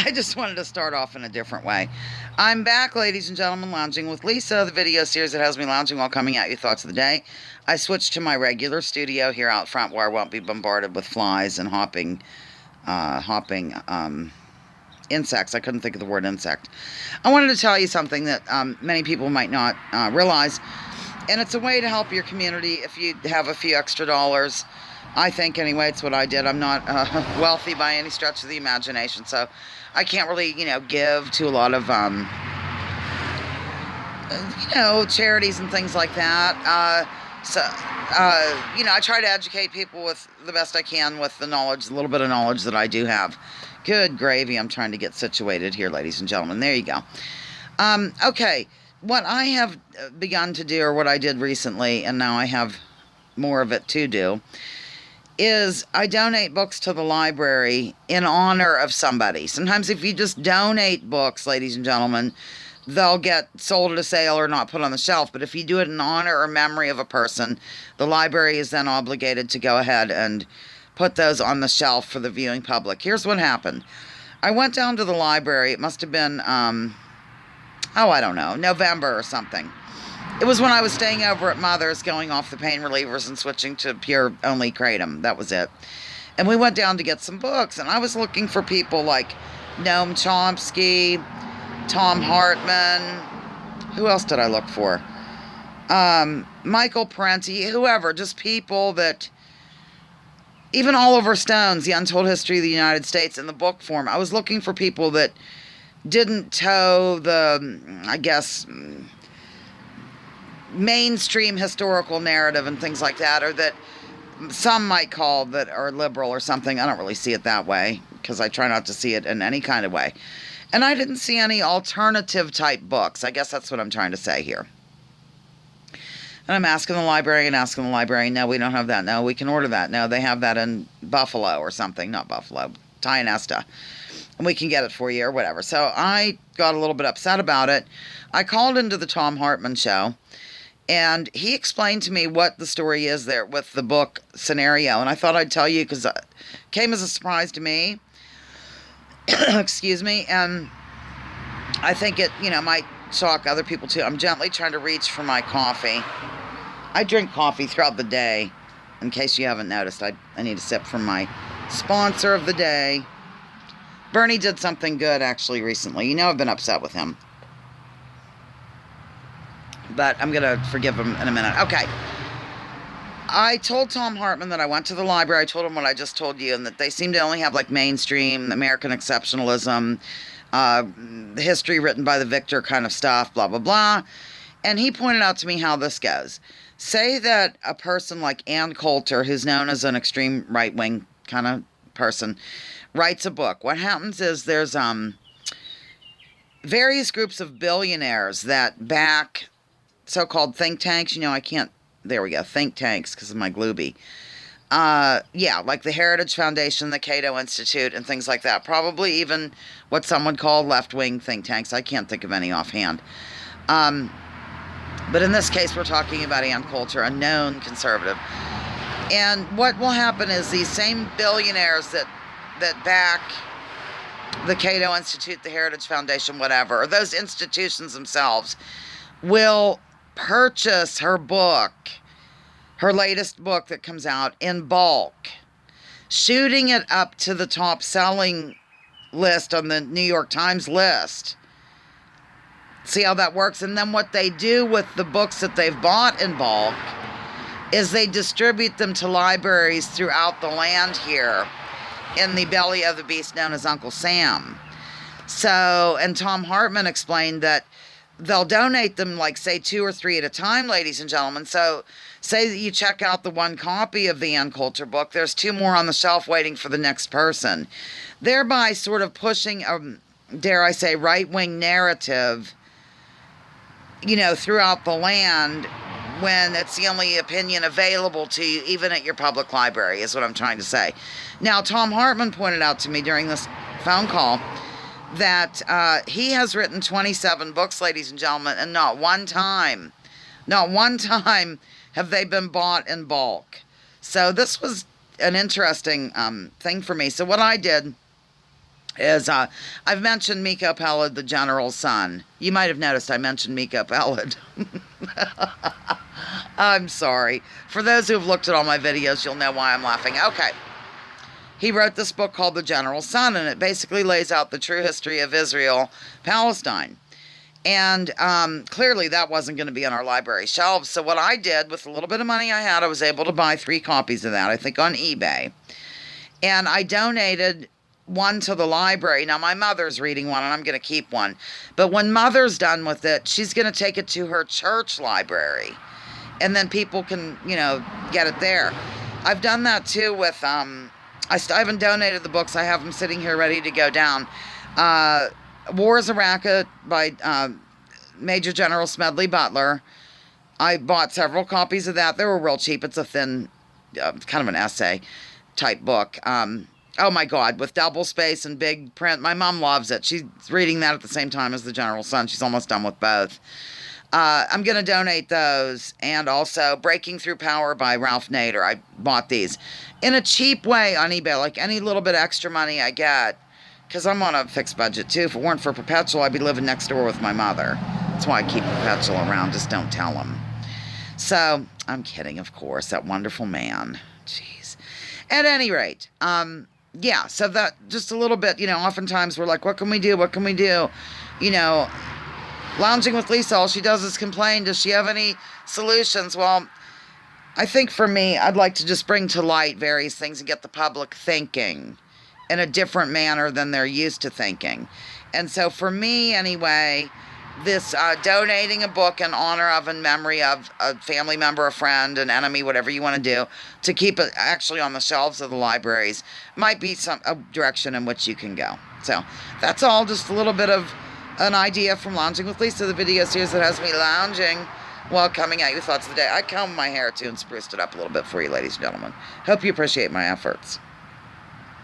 I just wanted to start off in a different way. I'm back, ladies and gentlemen, lounging with Lisa, the video series that has me lounging while coming at you thoughts of the day. I switched to my regular studio here out front where I won't be bombarded with flies and hopping insects. I couldn't think of the word insect. I wanted to tell you something that many people might not realize, and it's a way to help your community if you have a few extra dollars. I think, anyway, it's what I did. I'm not wealthy by any stretch of the imagination, so I can't really, give to a lot of, charities and things like that. I try to educate people with the best I can with the knowledge, a little bit of knowledge that I do have. Good gravy. I'm trying to get situated here, ladies and gentlemen. There you go. Okay. What I have begun to do, or what I did recently, and now I have more of it to do, is I donate books to the library in honor of somebody. Sometimes if you just donate books, ladies and gentlemen, they'll get sold at a sale or not put on the shelf. But if you do it in honor or memory of a person, the library is then obligated to go ahead and put those on the shelf for the viewing public. Here's what happened. I went down to the library. It must have been, I don't know, November or something. It was when I was staying over at Mother's, going off the pain relievers and switching to pure only kratom. That was it. And we went down to get some books, and I was looking for people like Noam Chomsky, Thom Hartman. Who else did I look for? Michael Parenti, whoever, just people that, even Oliver Stone's The Untold History of the United States in the book form. I was looking for people that didn't toe the, I guess, mainstream historical narrative and things like that, or that some might call that are liberal or something. I don't really see it that way, because I try not to see it in any kind of way. And I didn't see any alternative type books. I guess that's what I'm trying to say here. And I'm asking the librarian, no, we don't have that. No, we can order that. No, they have that in Buffalo or something. Not Buffalo, Tionesta. And we can get it for you or whatever. So I got a little bit upset about it. I called into the Thom Hartman show, and he explained to me what the story is there with the book scenario. And I thought I'd tell you because it came as a surprise to me. Excuse me. And I think it, might shock other people too. I'm gently trying to reach for my coffee. I drink coffee throughout the day. In case you haven't noticed, I need a sip from my sponsor of the day. Bernie did something good actually recently. I've been upset with him, but I'm going to forgive him in a minute. Okay. I told Thom Hartman that I went to the library. I told him what I just told you, and that they seem to only have like mainstream American exceptionalism, history written by the victor kind of stuff, blah, blah, blah. And he pointed out to me how this goes. Say that a person like Ann Coulter, who's known as an extreme right-wing kind of person, writes a book. What happens is there's various groups of billionaires that back so-called think tanks. There we go, think tanks, because of my Glooby. Like the Heritage Foundation, the Cato Institute, and things like that. Probably even what some would call left-wing think tanks. I can't think of any offhand. But in this case, we're talking about Ann Coulter, a known conservative. And what will happen is these same billionaires that back the Cato Institute, the Heritage Foundation, whatever, or those institutions themselves, will purchase her book, her latest book that comes out, in bulk, shooting it up to the top selling list on the New York Times list. See how that works? And then what they do with the books that they've bought in bulk is they distribute them to libraries throughout the land here in the belly of the beast known as Uncle Sam. So, and Thom Hartman explained that they'll donate them, like, say, 2 or 3 at a time, ladies and gentlemen. So, say that you check out the one copy of the Ann Coulter book, there's 2 more on the shelf waiting for the next person. Thereby sort of pushing a, dare I say, right-wing narrative, throughout the land, when it's the only opinion available to you, even at your public library, is what I'm trying to say. Now, Thom Hartman pointed out to me during this phone call that he has written 27 books, ladies and gentlemen, and not one time have they been bought in bulk. So this was an interesting thing for me. So what I did is I've mentioned Miko Peled, the general's son. You might have noticed I mentioned Miko Peled. I'm sorry. For those who have looked at all my videos, you'll know why I'm laughing. Okay. He wrote this book called The General's Son, and it basically lays out the true history of Israel, Palestine. And clearly that wasn't going to be on our library shelves. So what I did, with a little bit of money I had, I was able to buy 3 copies of that, I think on eBay. And I donated one to the library. Now, my mother's reading one, and I'm going to keep one. But when Mother's done with it, she's going to take it to her church library. And then people can, get it there. I've done that, too, with, I haven't donated the books. I have them sitting here ready to go down. War is a Racket by Major General Smedley Butler. I bought several copies of that. They were real cheap. It's a thin, kind of an essay type book. Oh my God, with double space and big print. My mom loves it. She's reading that at the same time as The General's Son. She's almost done with both. I'm going to donate those. And also Breaking Through Power by Ralph Nader. I bought these in a cheap way on eBay, like any little bit extra money I get, because I'm on a fixed budget too. If it weren't for Perpetual, I'd be living next door with my mother. That's why I keep Perpetual around. Just don't tell him. So, I'm kidding, of course. That wonderful man. Jeez. At any rate, yeah, so that, just a little bit, oftentimes we're like, what can we do? What can we do? Lounging with Lisa, all she does is complain. Does she have any solutions? Well, I think for me, I'd like to just bring to light various things and get the public thinking in a different manner than they're used to thinking. And so for me, anyway, this donating a book in honor of and memory of a family member, a friend, an enemy, whatever you want to do, to keep it actually on the shelves of the libraries might be a direction in which you can go. So that's all, just a little bit of an idea from Lounging with Lisa, the video series that has me lounging while coming at you thoughts of the day. I combed my hair too and spruced it up a little bit for you, ladies and gentlemen. Hope you appreciate my efforts.